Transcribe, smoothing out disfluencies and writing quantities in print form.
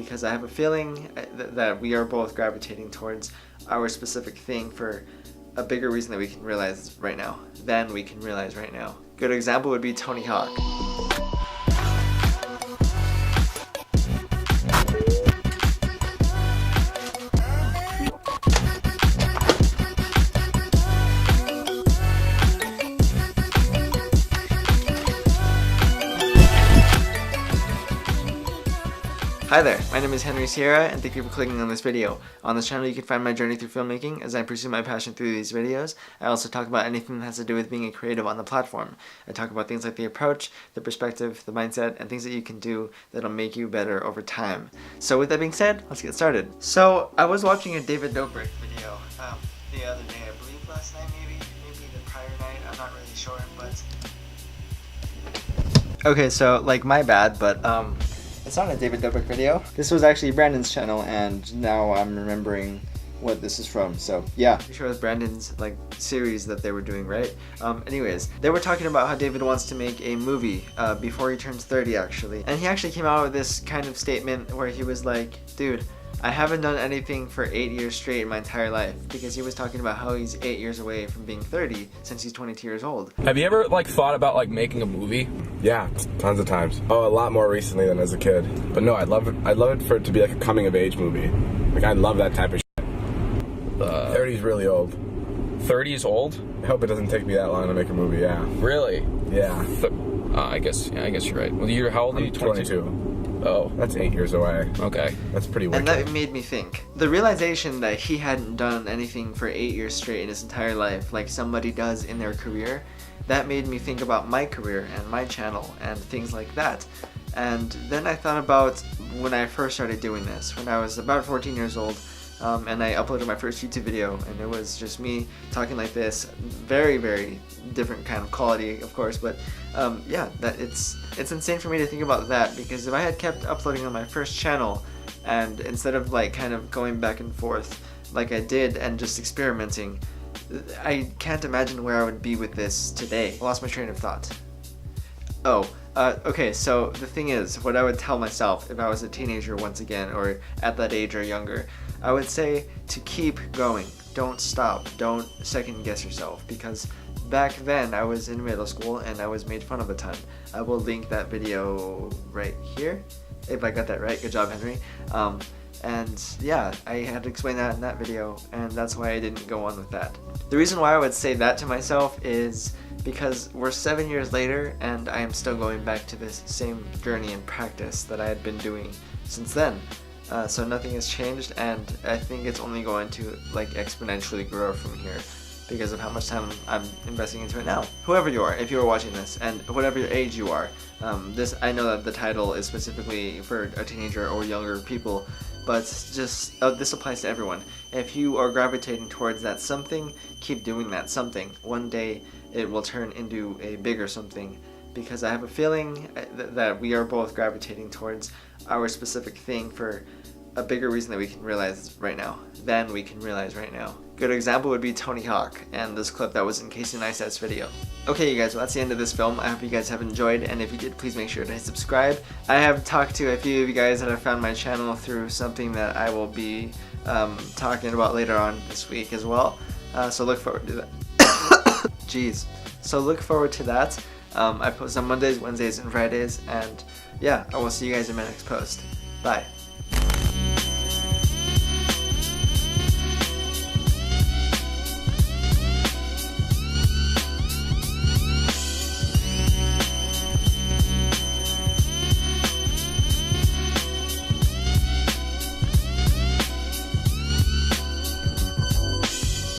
because I have a feeling that we are both gravitating towards our specific thing for a bigger reason that we can realize right now than we can realize right now. Good example would be Tony Hawk. Hi there, my name is Henry Sierra and thank you for clicking on this video. On this channel you can find my journey through filmmaking as I pursue my passion through these videos. I also talk about anything that has to do with being a creative on the platform. I talk about things like the approach, the perspective, the mindset, and things that you can do that'll make you better over time. So with that being said, let's get started. So I was watching a David Dobrik video the other day, I believe last night maybe the prior night, I'm not really sure, but... Okay, so like my bad, but it's not a David Dobrik video. This was actually Brandon's channel, and now I'm remembering what this is from. So yeah, I'm sure it was Brandon's like series that they were doing, right? Anyways, they were talking about how David wants to make a movie before he turns 30 actually. And he actually came out with this kind of statement where he was like, dude, I haven't done anything for 8 years straight in my entire life, because he was talking about how he's 8 years away from being 30 since he's 22 years old. Have you ever thought about making a movie? Yeah, tons of times. Oh, a lot more recently than as a kid. But no, I'd love it for it to be like a coming of age movie. I love that type of shit. 30's really old. 30 is old? I hope it doesn't take me that long to make a movie, yeah. Really? Yeah. I guess you're right. Well, how old are you? 22. Oh. That's 8 years away. Okay. That's pretty wicked. And that made me think. The realization that he hadn't done anything for 8 years straight in his entire life, like somebody does in their career, that made me think about my career and my channel and things like that. And then I thought about when I first started doing this, when I was about 14 years old, and I uploaded my first YouTube video, and it was just me talking like this, very, very different kind of quality, of course, but yeah, that it's insane for me to think about that, because if I had kept uploading on my first channel, and instead of kind of going back and forth like I did and just experimenting, I can't imagine where I would be with this today. I lost my train of thought. Okay, so the thing is, what I would tell myself if I was a teenager once again, or at that age or younger, I would say to keep going. Don't stop. Don't second guess yourself, because back then I was in middle school and I was made fun of a ton. I will link that video right here, if I got that right. Good job, Henry. And yeah, I had to explain that in that video, and that's why I didn't go on with that. The reason why I would say that to myself is because we're 7 years later and I am still going back to this same journey and practice that I had been doing since then. So nothing has changed, and I think it's only going to exponentially grow from here because of how much time I'm investing into it now. Whoever you are, if you are watching this, and whatever your age you are, I know that the title is specifically for a teenager or younger people, but just this applies to everyone. If you are gravitating towards that something, keep doing that something. One day it will turn into a bigger something, because I have a feeling that we are both gravitating towards our specific thing for a bigger reason that we can realize right now than we can realize right now. Good example would be Tony Hawk and this clip that was in Casey Neistat's video. Okay, you guys, well, that's the end of this film. I hope you guys have enjoyed, and if you did, please make sure to hit subscribe. I have talked to a few of you guys that have found my channel through something that I will be talking about later on this week as well. So look forward to that. Jeez. So look forward to that. I post on Mondays, Wednesdays, and Fridays, and yeah, I will see you guys in my next post. Bye.